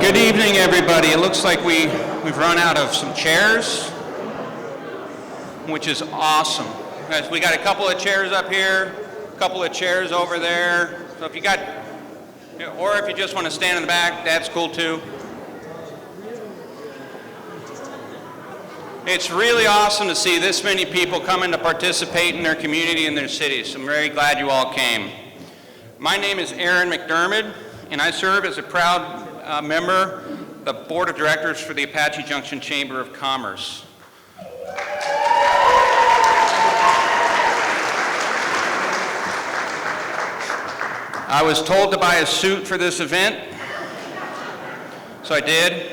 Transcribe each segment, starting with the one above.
Good evening, everybody. It looks like we've run out of some chairs, which is awesome. Guys, we got a couple of chairs up here, a couple of chairs over there. So if you got, or if you just want to stand in the back, that's cool too. It's really awesome to see this many people coming to participate in their community and their cities. I'm very glad you all came. My name is Aaron McDermott, and I serve as a proud member of the Board of Directors for the Apache Junction Chamber of Commerce. I was told to buy a suit for this event, so I did.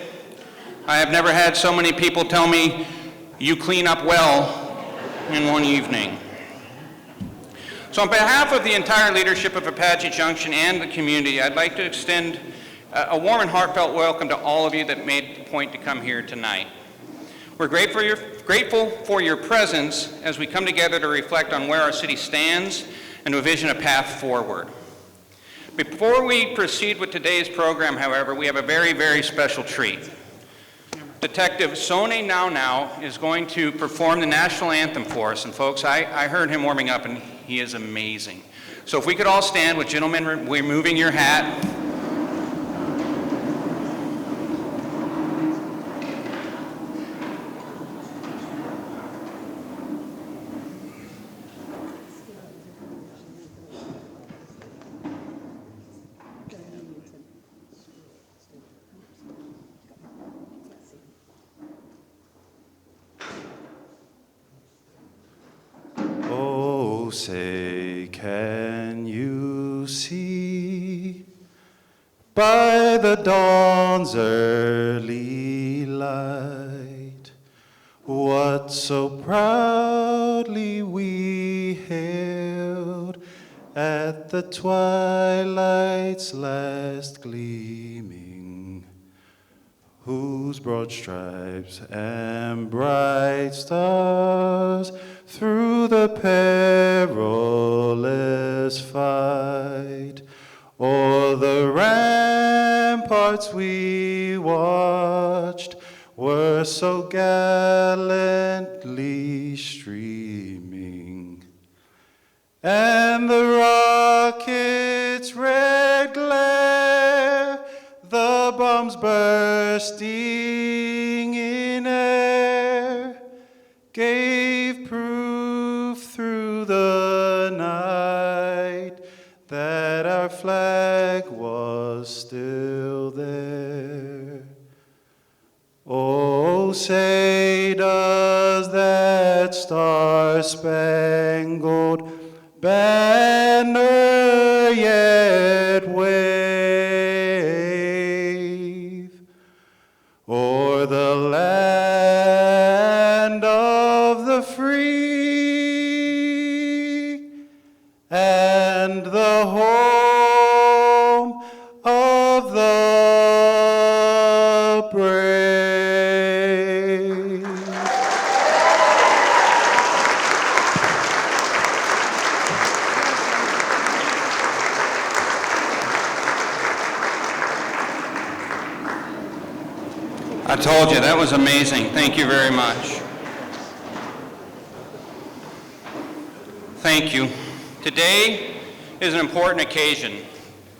I have never had so many people tell me, "You clean up well," in one evening. So on behalf of the entire leadership of Apache Junction and the community, I'd like to extend a warm and heartfelt welcome to all of you that made the point to come here tonight. We're grateful for your presence as we come together to reflect on where our city stands and to envision a path forward. Before we proceed with today's program, however, we have a very, very special treat. Detective Sone Now is going to perform the national anthem for us, and folks, I heard him warming up, and he is amazing. So if we could all stand with gentlemen removing your hat. Say, can you see by the dawn's early light what so proudly we hailed at the twilight's last gleaming, whose broad stripes and bright stars through the perilous fight, o'er the ramparts we watched, were so gallantly streaming, and the rocket's red glare, the bombs bursting in air, gave proof through the night that our flag was still there. Oh, say does that star-spangled banner yet wave o'er the land of the free and the home of the brave. I told you, that was amazing. Thank you very much. Thank you. Today is an important occasion.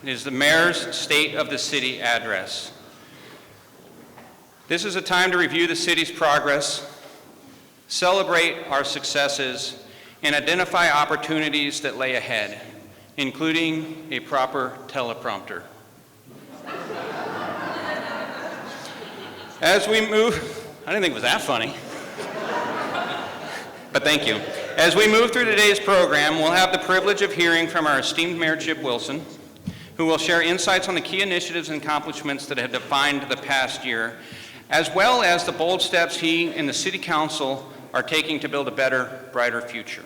It is the Mayor's State of the City address. This is a time to review the city's progress, celebrate our successes, and identify opportunities that lay ahead, including a proper teleprompter. As we move, I didn't think it was that funny, but thank you. As we move through today's program, we'll have the privilege of hearing from our esteemed Mayor Chip Wilson, who will share insights on the key initiatives and accomplishments that have defined the past year, as well as the bold steps he and the City Council are taking to build a better, brighter future.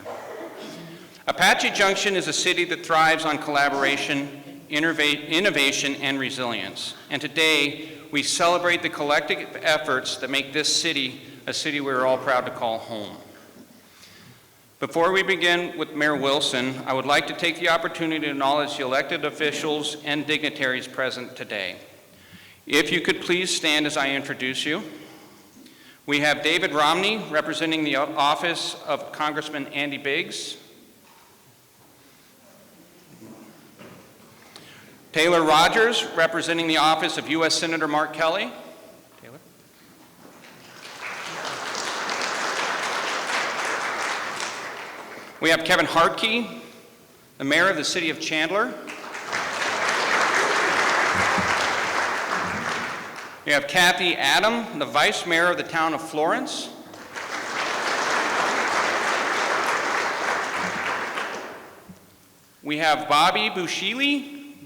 Apache Junction is a city that thrives on collaboration, innovation, and resilience. And today, we celebrate the collective efforts that make this city a city we're all proud to call home. Before we begin with Mayor Wilson, I would like to take the opportunity to acknowledge the elected officials and dignitaries present today. If you could please stand as I introduce you. We have David Romney representing the office of Congressman Andy Biggs. Taylor Rogers representing the office of U.S. Senator Mark Kelly. Taylor. We have Kevin Hartke, the mayor of the city of Chandler. We have Kathy Adam, the vice mayor of the town of Florence. We have Bobby Bushili,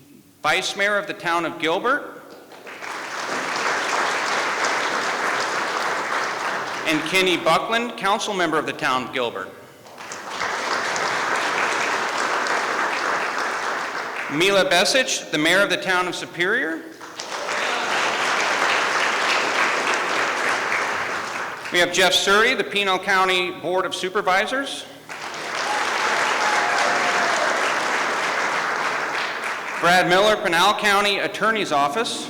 vice mayor of the town of Gilbert. And Kenny Buckland, council member of the town of Gilbert. Mila Besic, the mayor of the town of Superior. We have Jeff Surrey, the Pinal County Board of Supervisors. Brad Miller, Pinal County Attorney's Office.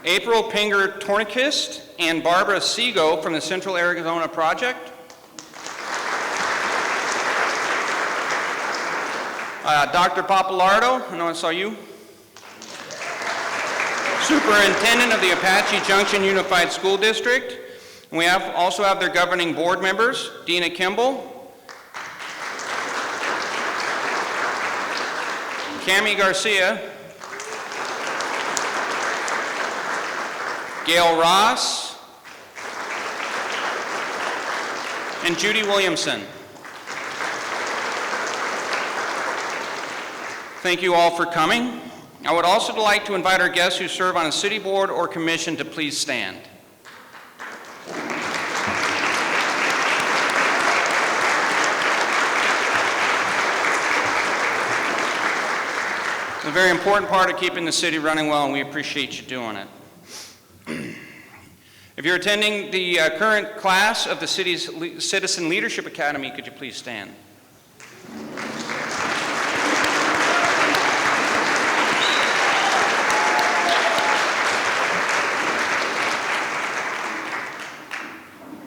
April Pinger Tornquist and Barbara Seago from the Central Arizona Project. Dr. Papalardo, I know I saw you. Superintendent of the Apache Junction Unified School District. We also have their governing board members, Dina Kimball, Cami Garcia, Gail Ross, and Judy Williamson. Thank you all for coming. I would also like to invite our guests who serve on a city board or commission to please stand. It's a very important part of keeping the city running well, and we appreciate you doing it. If you're attending the current class of the city's Citizen Leadership Academy, could you please stand?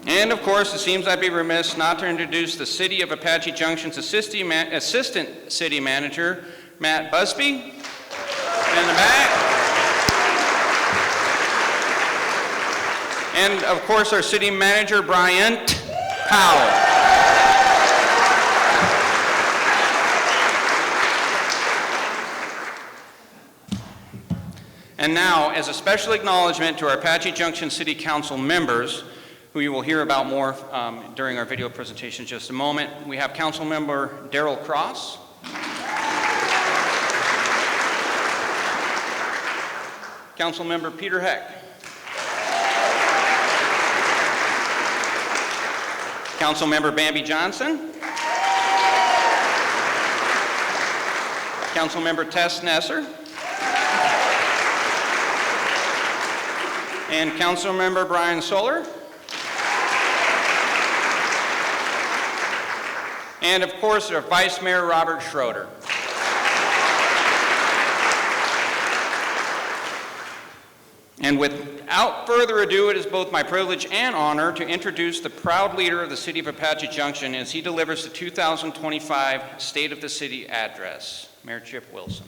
And of course, it seems I'd be remiss not to introduce the City of Apache Junction's Assistant City Manager, Matt Busby, in the back. And of course, our City Manager, Bryant Powell. And now, as a special acknowledgement to our Apache Junction City Council members, who you will hear about more during our video presentation in just a moment, we have Council Member Darrell Cross, Council Member Peter Heck, Council Member Bambi Johnson, Council Member Tess Nesser, and Council Member Brian Soler. And of course, our Vice Mayor Robert Schroeder. And without further ado, it is both my privilege and honor to introduce the proud leader of the City of Apache Junction as he delivers the 2025 State of the City Address, Mayor Chip Wilson.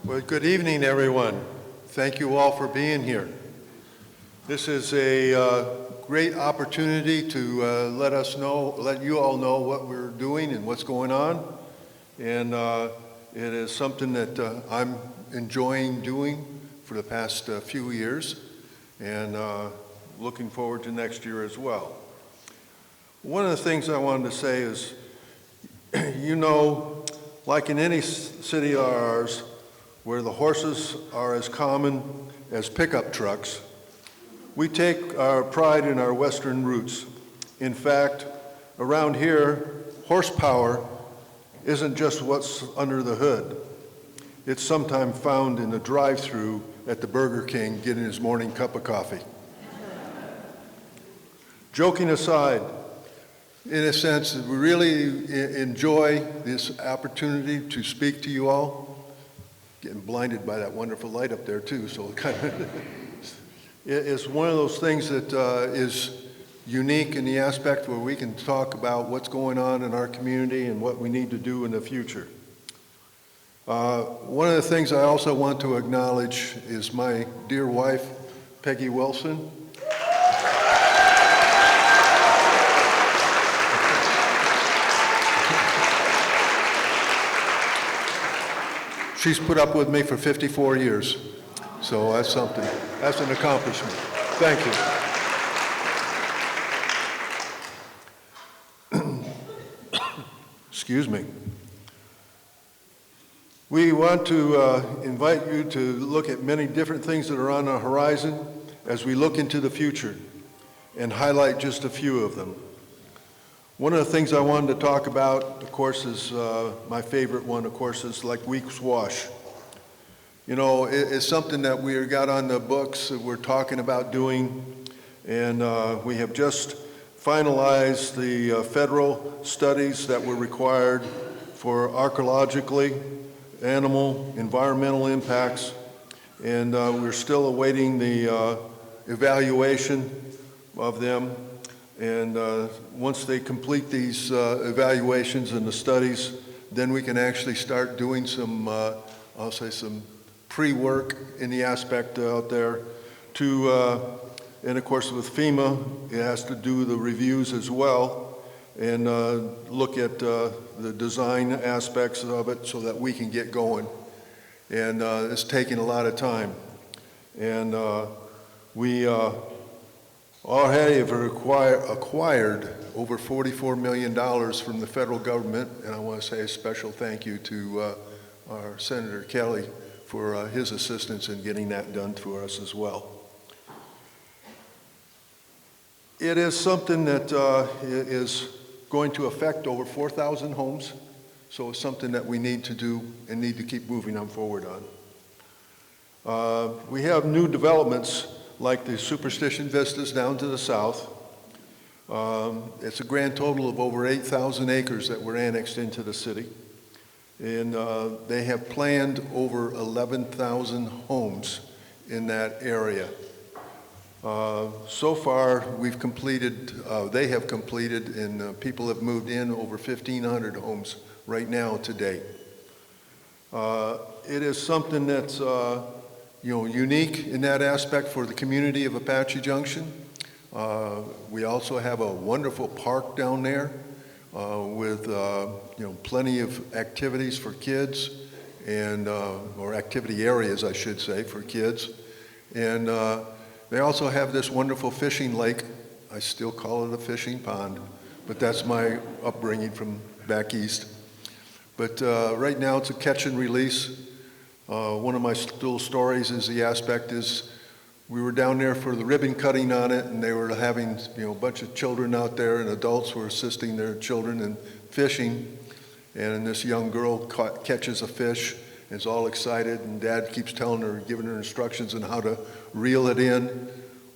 Well, good evening, everyone. Thank you all for being here. This is a great opportunity to let you all know what we're doing and what's going on. And it is something that I'm enjoying doing for the past few years, and looking forward to next year as well. One of the things I wanted to say is, you know, like in any city of ours, where the horses are as common as pickup trucks, we take our pride in our Western roots. In fact, around here, horsepower isn't just what's under the hood. It's sometimes found in the drive-thru at the Burger King getting his morning cup of coffee. Joking aside, in a sense, we really enjoy this opportunity to speak to you all. Getting blinded by that wonderful light up there too, so it kind of it's one of those things that is unique in the aspect where we can talk about what's going on in our community and what we need to do in the future. One of the things I also want to acknowledge is my dear wife, Peggy Wilson. She's put up with me for 54 years, so that's something. That's an accomplishment. Thank you. Excuse me. We want to invite you to look at many different things that are on the horizon as we look into the future and highlight just a few of them. One of the things I wanted to talk about, of course, is my favorite one, of course, is like Weeks Wash. You know, it's something that we got on the books that we're talking about doing, and we have just finalized the federal studies that were required for archaeologically, animal, environmental impacts, and we're still awaiting the evaluation of them. And once they complete these evaluations and the studies, then we can actually start doing some, I'll say some pre-work in the aspect out there to, and of course with FEMA, it has to do the reviews as well and look at the design aspects of it so that we can get going. And it's taking a lot of time. And we already have acquired over $44 million from the federal government, and I want to say a special thank you to our Senator Kelly for his assistance in getting that done for us as well. It is something that is going to affect over 4,000 homes, so it's something that we need to do and need to keep moving on forward on. We have new developments like the Superstition Vistas down to the south. It's a grand total of over 8,000 acres that were annexed into the city. And they have planned over 11,000 homes in that area. So far, we've completed, they have completed, and people have moved in over 1,500 homes right now to date. It is something that's unique in that aspect for the community of Apache Junction. We also have a wonderful park down there with plenty of activities for kids and or activity areas, I should say, for kids. And they also have this wonderful fishing lake. I still call it a fishing pond, but that's my upbringing from back east. But right now it's a catch and release. One of my little stories is the aspect is we were down there for the ribbon cutting on it, and they were having a bunch of children out there, and adults were assisting their children in fishing. And this young girl catches a fish and is all excited, and Dad keeps telling her, giving her instructions on how to reel it in.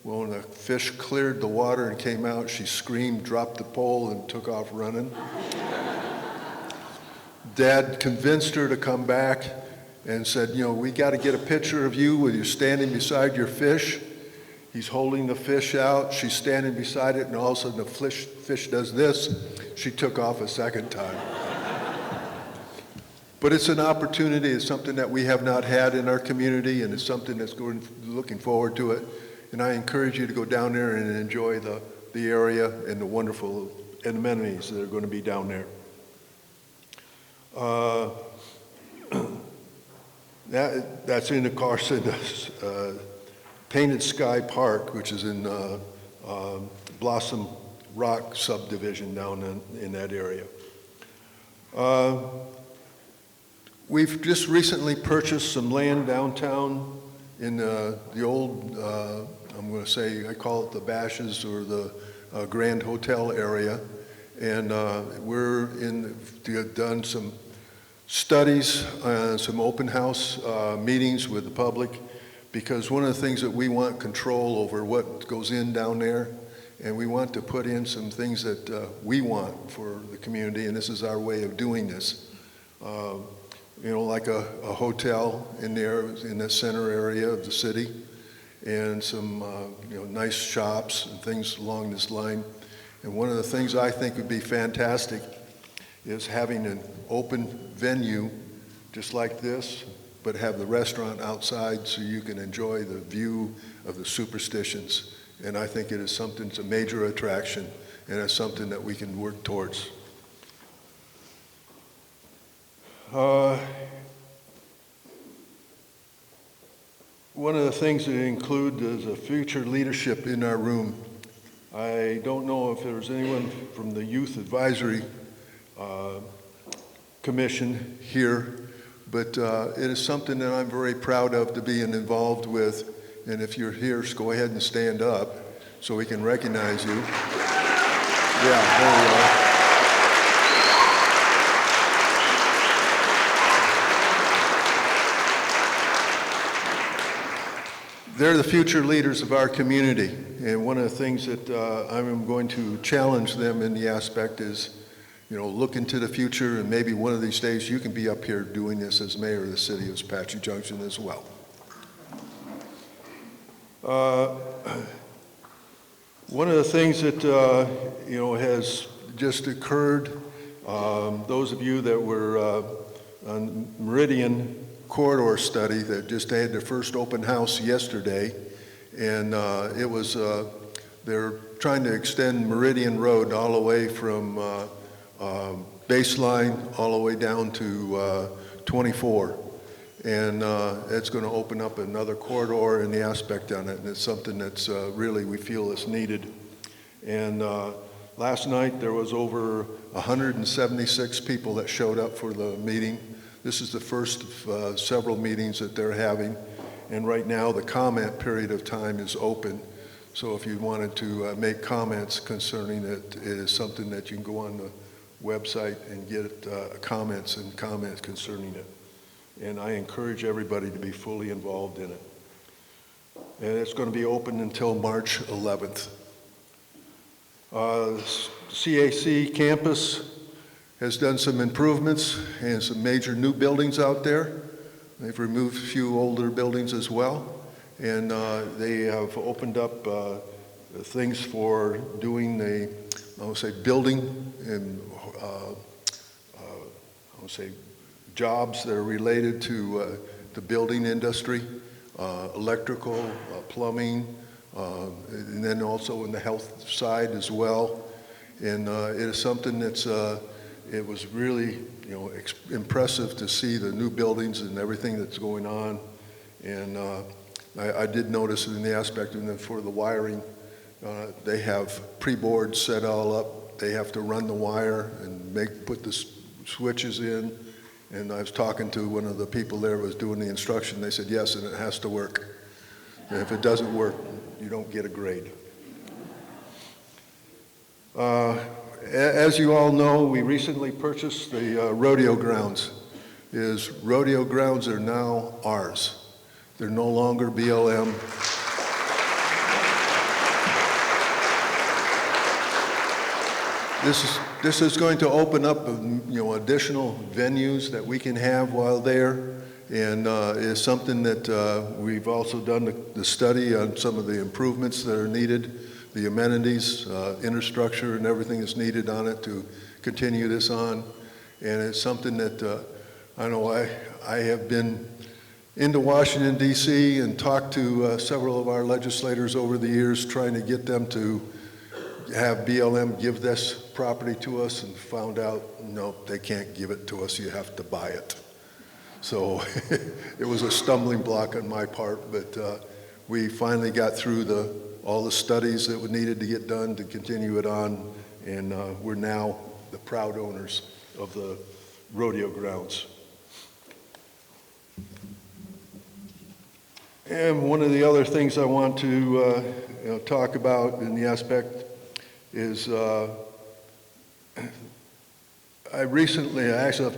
Well, when the fish cleared the water and came out, she screamed, dropped the pole, and took off running. Dad convinced her to come back and said, we got to get a picture of you where you're standing beside your fish. He's holding the fish out. She's standing beside it, and all of a sudden the fish does this. She took off a second time. But it's an opportunity. It's something that we have not had in our community, and it's something that's looking forward to it. And I encourage you to go down there and enjoy the area and the wonderful amenities that are going to be down there. That's in the Carson Painted Sky Park, which is in Blossom Rock subdivision down in that area. We've just recently purchased some land downtown in the old, I'm going to say, I call it the Bashes or the Grand Hotel area. And we've done some studies, some open house meetings with the public, because one of the things that we want control over what goes in down there and we want to put in some things that we want for the community, and this is our way of doing this. Like a hotel in there, in the center area of the city, and some, nice shops and things along this line. And one of the things I think would be fantastic is having an open venue just like this, but have the restaurant outside so you can enjoy the view of the superstitions. And I think it is something, it's a major attraction, and it's something that we can work towards. One of the things that include is a future leadership in our room. I don't know if there's anyone from the Youth Advisory Commission here, but it is something that I'm very proud of to be involved with. And if you're here, just go ahead and stand up so we can recognize you. Yeah, there we are. They're the future leaders of our community, and one of the things that I'm going to challenge them in the aspect is, look into the future, and maybe one of these days you can be up here doing this as mayor of the city of Apache Junction as well. One of the things that has just occurred, those of you that were on Meridian corridor study that just had their first open house yesterday, and it was they're trying to extend Meridian Road all the way from Baseline all the way down to 24, and it's going to open up another corridor in the aspect on it, and it's something that's really we feel is needed. And last night there was over 176 people that showed up for the meeting. This is the first of several meetings that they're having, and right now the comment period of time is open. So if you wanted to make comments concerning it, it is something that you can go on the website and get comments concerning it. And I encourage everybody to be fully involved in it. And it's going to be open until March 11th. CAC campus has done some improvements and some major new buildings out there. They've removed a few older buildings as well. And they have opened up things for doing the, building and jobs that are related to the building industry, electrical, plumbing, and then also in the health side as well. And it is something that's it was really, impressive to see the new buildings and everything that's going on. And I did notice in the aspect of for the wiring, they have pre-boards set all up. They have to run the wire and put the switches in. And I was talking to one of the people there who was doing the instruction. They said, yes, and it has to work. And if it doesn't work, you don't get a grade. As you all know, we recently purchased the rodeo grounds. Rodeo grounds are now ours. They're no longer BLM. This is going to open up, additional venues that we can have while there, and is something that we've also done the study on some of the improvements that are needed, the amenities, infrastructure, and everything that's needed on it to continue this on. And it's something that I know I have been into Washington, D.C. and talked to several of our legislators over the years trying to get them to have BLM give this property to us, and found out, no, they can't give it to us, you have to buy it. So it was a stumbling block on my part, but we finally got through all the studies that were needed to get done to continue it on, and we're now the proud owners of the rodeo grounds. And one of the other things I want to talk about in the aspect is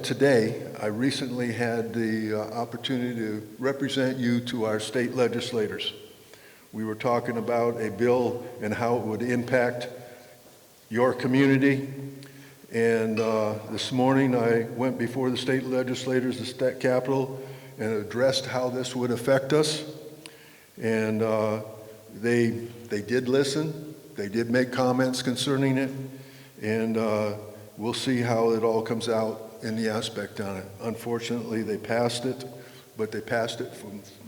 today, I recently had the opportunity to represent you to our state legislators. We were talking about a bill and how it would impact your community. And this morning I went before the state legislators, the state capitol, and addressed how this would affect us. And they did listen. They did make comments concerning it. And we'll see how it all comes out in the aspect on it. Unfortunately, they passed it, but they passed it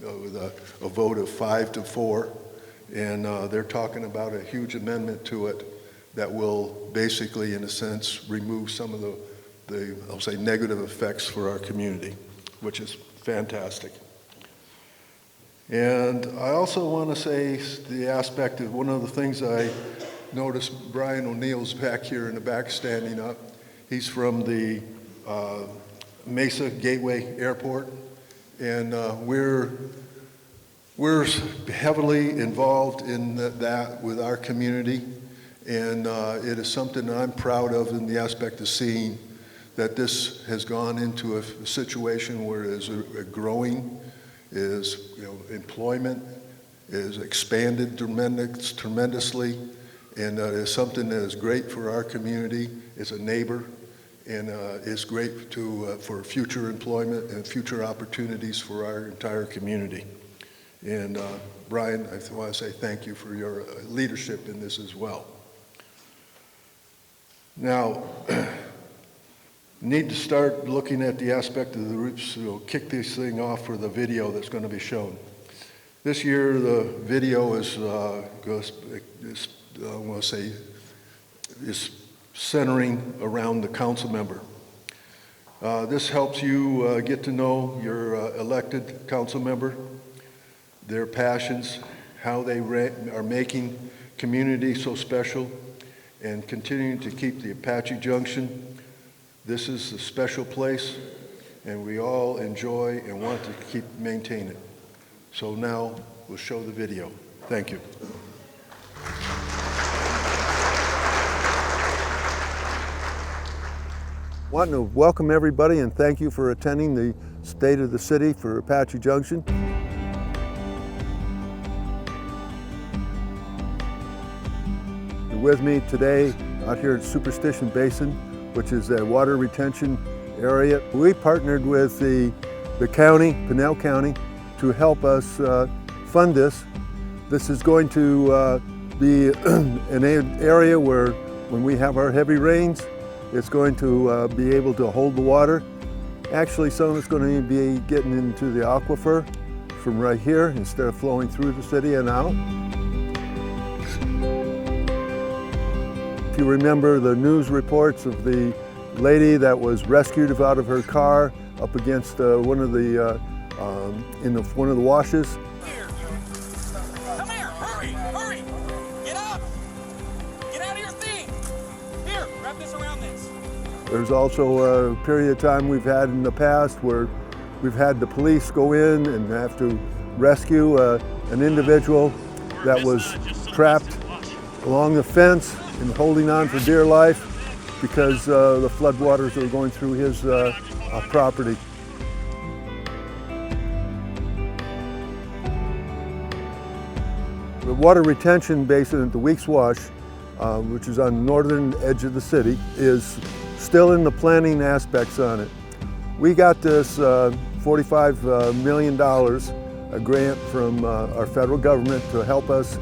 with a vote of 5-4. And they're talking about a huge amendment to it that will basically, in a sense, remove some of the I'll say, negative effects for our community, which is fantastic. And I also want to say the aspect of one of the things I noticed, Brian O'Neill's back here in the back standing up. He's from the Mesa Gateway Airport, and we're heavily involved in that with our community, and it is something that I'm proud of in the aspect of seeing that this has gone into a situation where it is a growing, employment is expanded tremendously, and is something that is great for our community. It's a neighbor, and is great for future employment and future opportunities for our entire community. And Brian, I want to say thank you for your leadership in this as well. Now, need to start looking at the aspect of the roots. We'll kick this thing off for the video that's going to be shown. This year, the video is centering around the council member. This helps you get to know your elected council member, their passions, how they are making community so special, and continuing to keep the Apache Junction. This is a special place, and we all enjoy and want to keep maintain it. So now we'll show the video. Thank you. Want to welcome everybody and thank you for attending the State of the City for Apache Junction. You're with me today out here at Superstition Basin, which is a water retention area. We partnered with the county, Pinell County, to help us fund this. This is going to be an area where when we have our heavy rains, it's going to be able to hold the water. Actually, some of it's going to be getting into the aquifer from right here instead of flowing through the city and out. If you remember the news reports of the lady that was rescued out of her car up against one of the washes. Here. Come here, hurry, get up, get out of your thing. Here, wrap this around this. There's also a period of time we've had in the past where we've had the police go in and have to rescue an individual that was trapped along the fence and holding on for dear life because the floodwaters are going through his property. The water retention basin at the Weeks Wash, which is on the northern edge of the city, is still in the planning aspects on it. We got this $45 million, a grant from our federal government to help us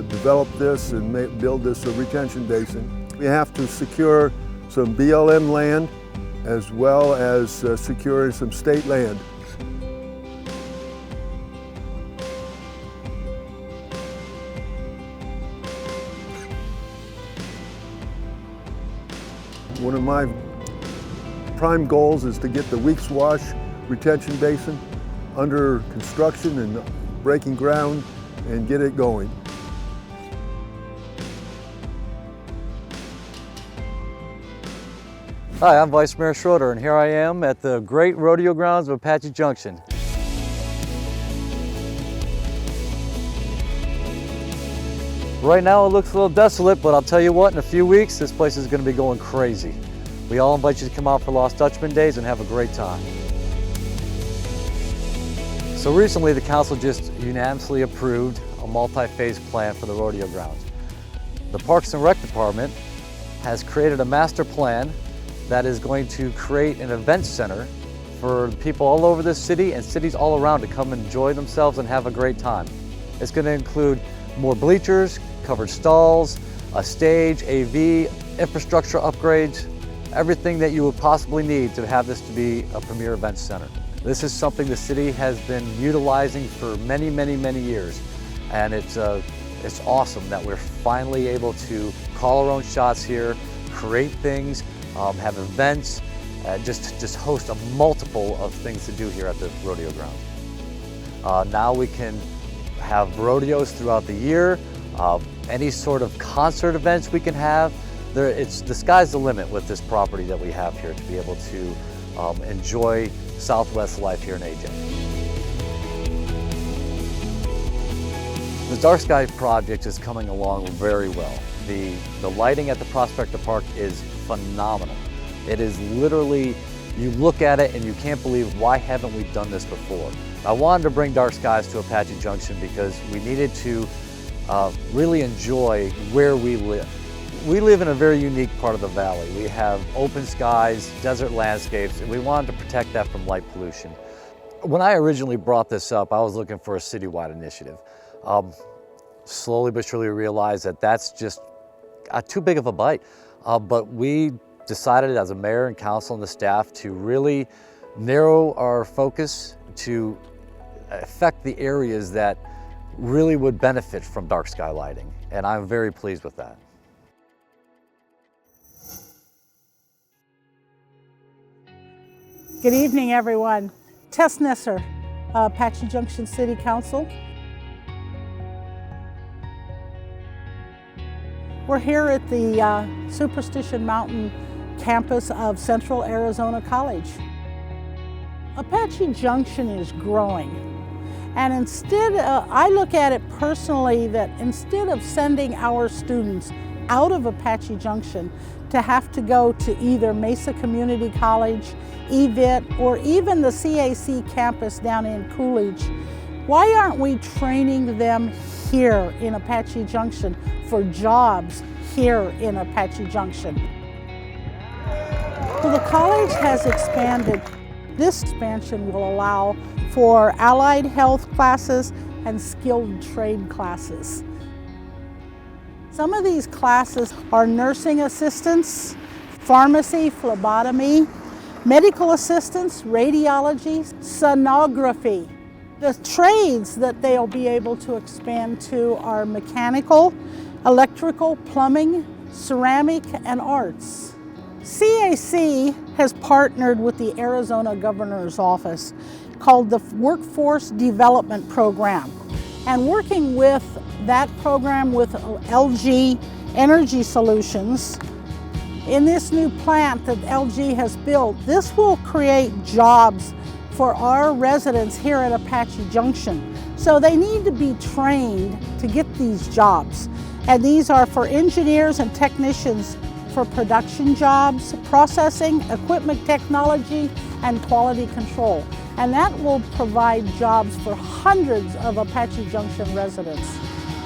develop this and build this retention basin. We have to secure some BLM land as well as securing some state land. One of my prime goals is to get the Weeks Wash retention basin under construction and breaking ground and get it going. Hi, I'm Vice Mayor Schroeder, and here I am at the great rodeo grounds of Apache Junction. Right now it looks a little desolate, but I'll tell you what, in a few weeks this place is going to be going crazy. We all invite you to come out for Lost Dutchman Days and have a great time. So recently the council just unanimously approved a a multi-phase plan for the rodeo grounds. The Parks and Rec Department has created a master plan that is going to create an event center for people all over this city and cities all around to come enjoy themselves and have a great time. It's going to include more bleachers, covered stalls, a stage, AV, infrastructure upgrades, everything that you would possibly need to have this to be a premier event center. This is something the city has been utilizing for many, many, many years. And it's awesome that we're finally able to call our own shots here, create things, have events, just host a multiple of things to do here at the rodeo ground. Now we can have rodeos throughout the year, any sort of concert events we can have. The sky's the limit with this property that we have here to be able to enjoy Southwest life here in AJ. The Dark Sky project is coming along very well. The lighting at the Prospector Park is phenomenal. It is literally, you look at it and you can't believe, why haven't we done this before? I wanted to bring Dark Skies to Apache Junction because we needed to really enjoy where we live. We live in a very unique part of the valley. We have open skies, desert landscapes, and we wanted to protect that from light pollution. When I originally brought this up, I was looking for a citywide initiative. Slowly but surely realized that that's just too big of a bite. But we decided as a mayor and council and the staff to really narrow our focus to affect the areas that really would benefit from dark sky lighting. And I'm very pleased with that. Good evening, everyone. Tess Nesser, Apache Junction City Council. We're here at the Superstition Mountain campus of Central Arizona College. Apache Junction is growing. And instead, I look at it personally that instead of sending our students out of Apache Junction to have to go to either Mesa Community College, EVIT, or even the CAC campus down in Coolidge, why aren't we training them here in Apache Junction for jobs here in Apache Junction? Well, the college has expanded. This expansion will allow for allied health classes and skilled trade classes. Some of these classes are nursing assistants, pharmacy, phlebotomy, medical assistants, radiology, sonography. The trades that they'll be able to expand to are mechanical, electrical, plumbing, ceramic, and arts. CAC has partnered with the Arizona Governor's Office called the Workforce Development Program. And working with that program with LG Energy Solutions, in this new plant that LG has built, this will create jobs for our residents here at Apache Junction. So they need to be trained to get these jobs. And these are for engineers and technicians for production jobs, processing, equipment technology, and quality control. And that will provide jobs for hundreds of Apache Junction residents.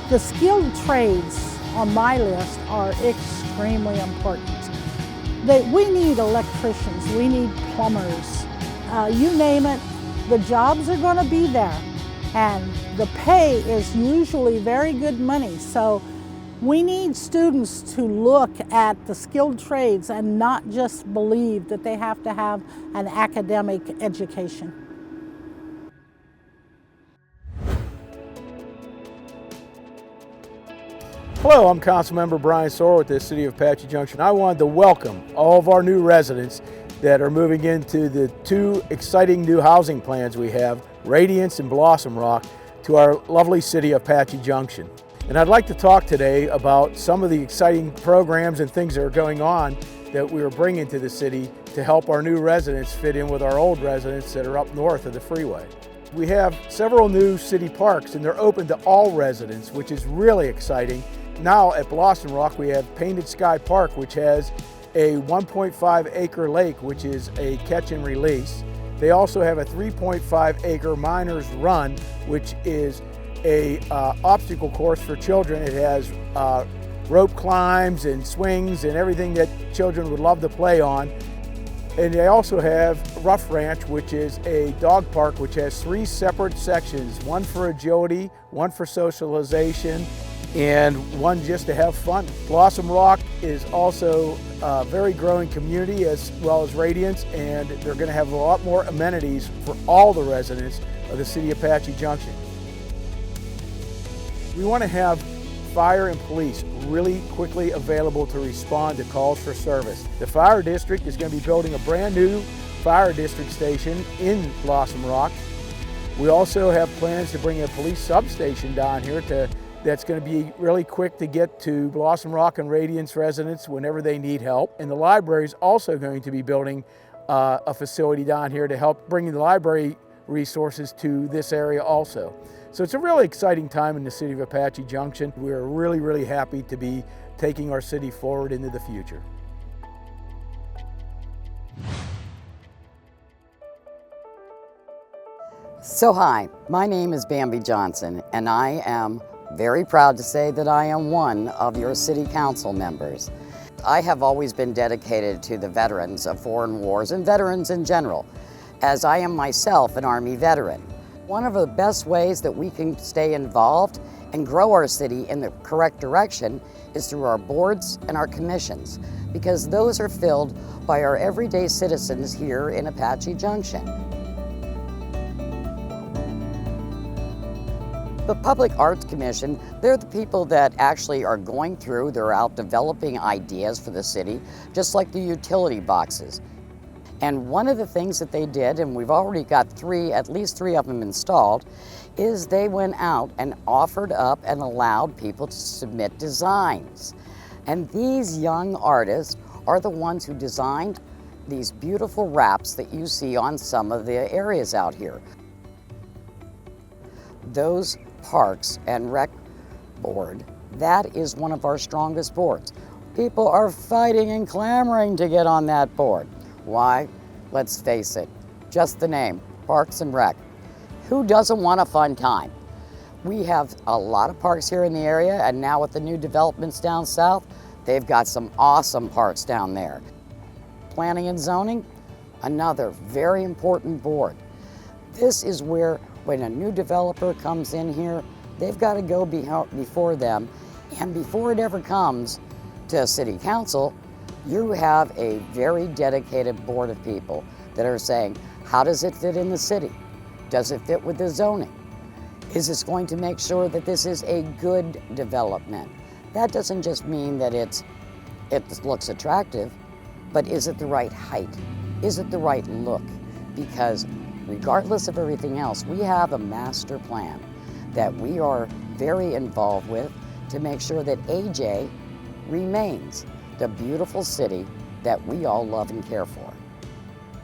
The skilled trades on my list are extremely important. We need electricians, we need plumbers, you name it, the jobs are going to be there. And the pay is usually very good money. So we need students to look at the skilled trades and not just believe that they have to have an academic education. Hello, I'm Councilmember Brian Soar with the City of Apache Junction. I wanted to welcome all of our new residents that are moving into the two exciting new housing plans we have, Radiance and Blossom Rock, to our lovely city of Apache Junction. And I'd like to talk today about some of the exciting programs and things that are going on that we are bringing to the city to help our new residents fit in with our old residents that are up north of the freeway. We have several new city parks and they're open to all residents, which is really exciting. Now at Blossom Rock we have Painted Sky Park, which has a 1.5 acre lake, which is a catch and release. They also have a 3.5 acre Miners Run, which is a obstacle course for children. It has rope climbs and swings and everything that children would love to play on. And they also have Rough Ranch, which is a dog park which has 3 separate sections, one for agility, one for socialization, and one just to have fun. Blossom Rock is also a very growing community as well as Radiance, and they're going to have a lot more amenities for all the residents of the city of Apache Junction. We want to have fire and police really quickly available to respond to calls for service. The fire district is going to be building a brand new fire district station in Blossom Rock. We also have plans to bring a police substation down here that's going to be really quick to get to Blossom Rock and Radiance residents whenever they need help. And the library is also going to be building a facility down here to help bring the library resources to this area also. So it's a really exciting time in the city of Apache Junction. We're really, really happy to be taking our city forward into the future. So hi, my name is Bambi Johnson, and I am very proud to say that I am one of your city council members. I have always been dedicated to the veterans of foreign wars and veterans in general, as I am myself an Army veteran. One of the best ways that we can stay involved and grow our city in the correct direction is through our boards and our commissions, because those are filled by our everyday citizens here in Apache Junction. The Public Arts Commission, they're the people that actually are going through, they're out developing ideas for the city, just like the utility boxes. And one of the things that they did, and we've already got at least three of them installed, is they went out and offered up and allowed people to submit designs. And these young artists are the ones who designed these beautiful wraps that you see on some of the areas out here. Those Parks and Rec Board, that is one of our strongest boards. People are fighting and clamoring to get on that board. Why? Let's face it, just the name, Parks and Rec. Who doesn't want a fun time? We have a lot of parks here in the area, and now with the new developments down south, they've got some awesome parks down there. Planning and zoning, another very important board. This is where, when a new developer comes in here, they've got to go before them, and before it ever comes to city council, you have a very dedicated board of people that are saying, how does it fit in the city? Does it fit with the zoning? Is this going to make sure that this is a good development? That doesn't just mean that it looks attractive, but is it the right height? Is it the right look? Because regardless of everything else, we have a master plan that we are very involved with to make sure that AJ remains the beautiful city that we all love and care for.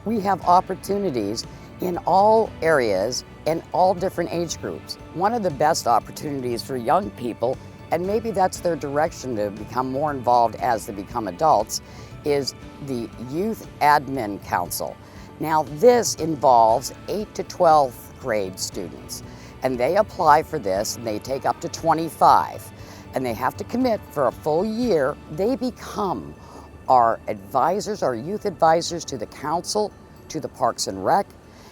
We have opportunities in all areas and all different age groups. One of the best opportunities for young people, and maybe that's their direction to become more involved as they become adults, is the Youth Admin Council. Now this involves 8th to 12th grade students, and they apply for this and they take up to 25. And they have to commit for a full year. They become our advisors, our youth advisors to the council, to the Parks and Rec,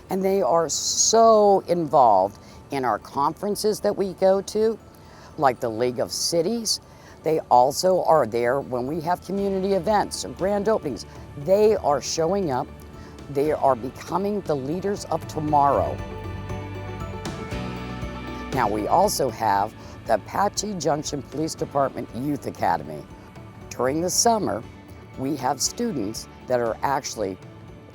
and they are so involved in our conferences that we go to, like the League of Cities. They also are there when we have community events or grand openings. They are showing up. They are becoming the leaders of tomorrow. Now we also have the Apache Junction Police Department Youth Academy. During the summer, we have students that are actually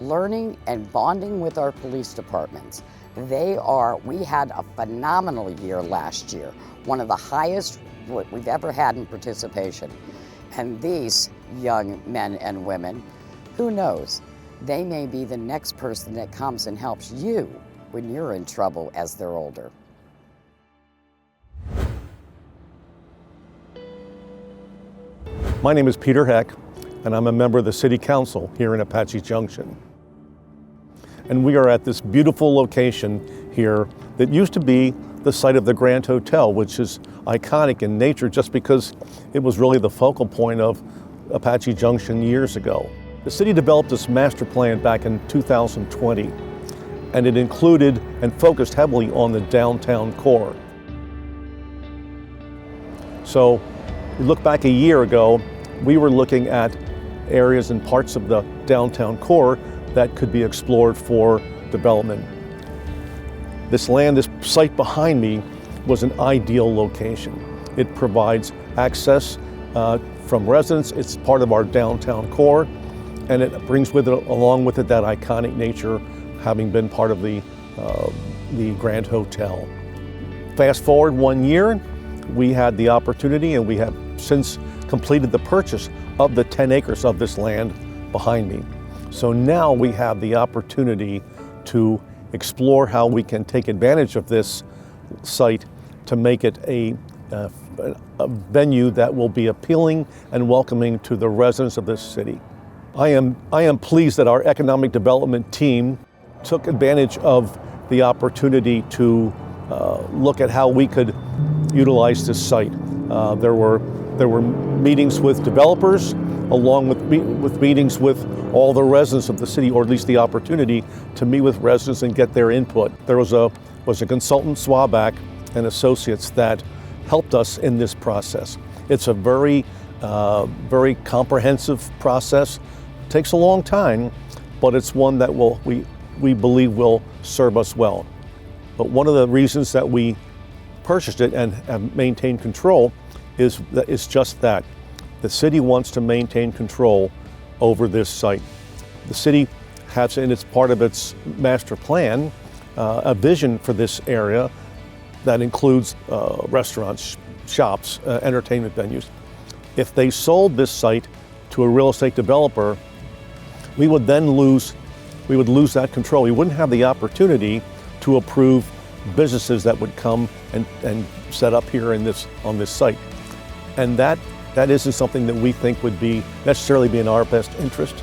learning and bonding with our police departments. We had a phenomenal year last year, one of the highest we've ever had in participation. And these young men and women, who knows, they may be the next person that comes and helps you when you're in trouble as they're older. My name is Peter Heck, and I'm a member of the City Council here in Apache Junction. And we are at this beautiful location here that used to be the site of the Grand Hotel, which is iconic in nature just because it was really the focal point of Apache Junction years ago. The city developed this master plan back in 2020, and it included and focused heavily on the downtown core. So, you look back a year ago, we were looking at areas and parts of the downtown core that could be explored for development. This land, this site behind me, was an ideal location. It provides access from residents. It's part of our downtown core, and it brings with it, along with it, that iconic nature, having been part of the Grand Hotel. Fast forward 1 year, we had the opportunity, and we have since completed the purchase of the 10 acres of this land behind me. So now we have the opportunity to explore how we can take advantage of this site to make it a venue that will be appealing and welcoming to the residents of this city. I am pleased that our economic development team took advantage of the opportunity to look at how we could utilize this site. There were meetings with developers, along with meetings with all the residents of the city, or at least the opportunity to meet with residents and get their input. There was a consultant, Swaback and Associates, that helped us in this process. It's a very comprehensive process. It takes a long time, but it's one that we believe will serve us well. But one of the reasons that we purchased it and have maintained control is just that. The city wants to maintain control over this site. The city has, and it's part of its master plan, a vision for this area that includes restaurants, shops, entertainment venues. If they sold this site to a real estate developer, we would lose that control. We wouldn't have the opportunity to approve businesses that would come and set up here on this site. And that isn't something that we think would necessarily be in our best interest.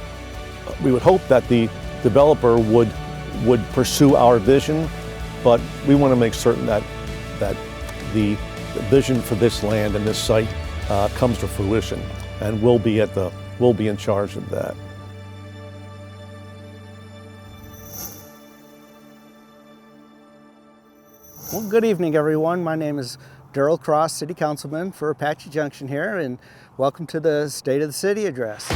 We would hope that the developer would pursue our vision, but we want to make certain that the vision for this land and this site comes to fruition, and we'll be in charge of that. Well, good evening, everyone. My name is Darrell Cross, City Councilman for Apache Junction here, and welcome to the State of the City address.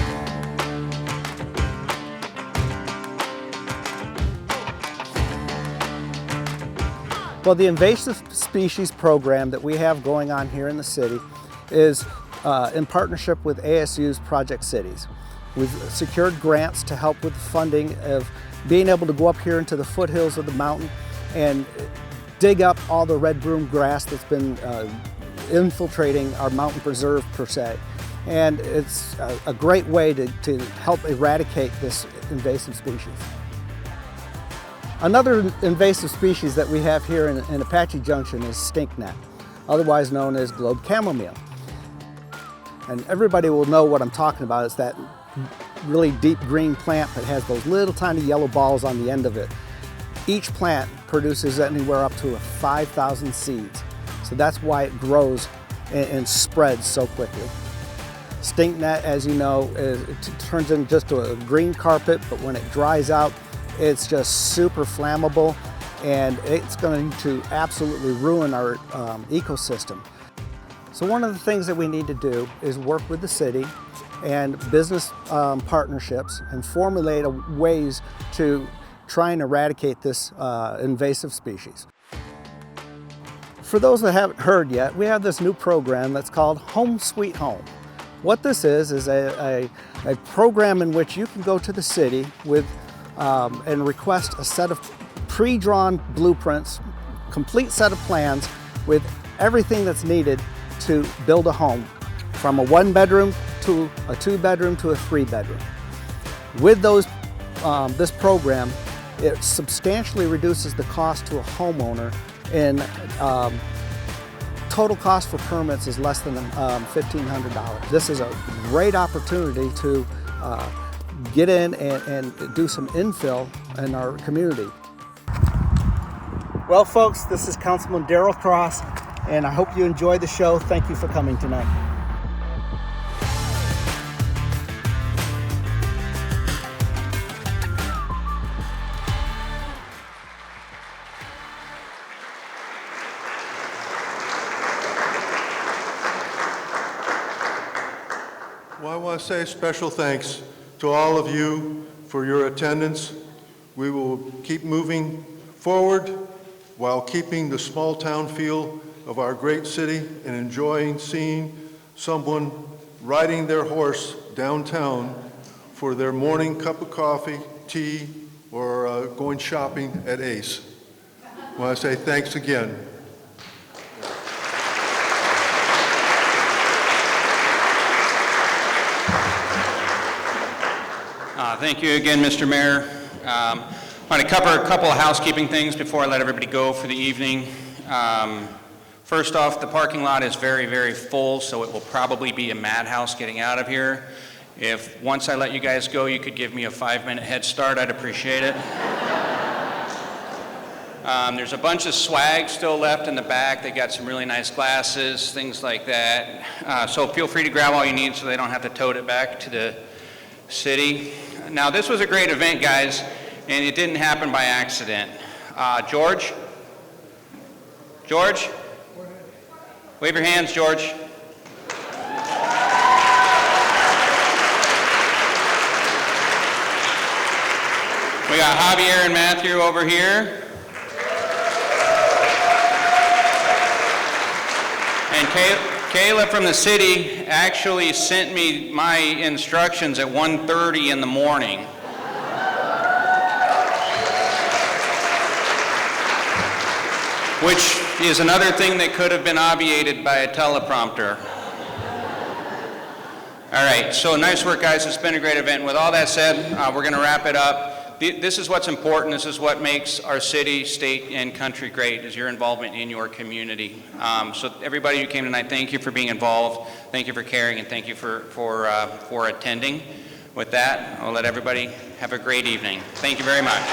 Well, the invasive species program that we have going on here in the city is in partnership with ASU's Project Cities. We've secured grants to help with the funding of being able to go up here into the foothills of the mountain and dig up all the red broom grass that's been infiltrating our mountain preserve per se. And it's a great way to help eradicate this invasive species. Another invasive species that we have here in Apache Junction is stinknet, otherwise known as globe chamomile. And everybody will know what I'm talking about. It's that really deep green plant that has those little tiny yellow balls on the end of it. Each plant produces anywhere up to 5,000 seeds. So that's why it grows and spreads so quickly. Stinknet, as you know, it turns into just a green carpet, but when it dries out, it's just super flammable, and it's going to absolutely ruin our ecosystem. So one of the things that we need to do is work with the city and business partnerships and formulate ways to try and eradicate this invasive species. For those that haven't heard yet, we have this new program that's called Home Sweet Home. What this is a program in which you can go to the city with and request a set of pre-drawn blueprints, complete set of plans with everything that's needed to build a home, from a 1-bedroom to a 2-bedroom to a 3-bedroom. With this program, it substantially reduces the cost to a homeowner, and total cost for permits is less than $1,500. This is a great opportunity to get in and do some infill in our community. Well, folks, this is Councilman Darrell Cross, and I hope you enjoy the show. Thank you for coming tonight. Well, I want to say special thanks to all of you for your attendance. We will keep moving forward while keeping the small town feel of our great city and enjoying seeing someone riding their horse downtown for their morning cup of coffee, tea, or going shopping at Ace. I want to say thanks again. Thank you again, Mr. Mayor. I want to cover a couple of housekeeping things before I let everybody go for the evening. First off, the parking lot is very, very full, so it will probably be a madhouse getting out of here. If once I let you guys go, you could give me a 5-minute head start, I'd appreciate it. There's a bunch of swag still left in the back. They got some really nice glasses, things like that. So feel free to grab all you need so they don't have to tote it back to the city. Now, this was a great event, guys, and it didn't happen by accident. George? George? Wave your hands, George. We got Javier and Matthew over here. And Kayla from the city actually sent me my instructions at 1:30 in the morning. Which is another thing that could have been obviated by a teleprompter. All right, so nice work, guys. It's been a great event. With all that said, we're going to wrap it up. This is what's important. This is what makes our city, state, and country great, is your involvement in your community. So everybody who came tonight, thank you for being involved. Thank you for caring, and thank you for attending. With that, I'll let everybody have a great evening. Thank you very much.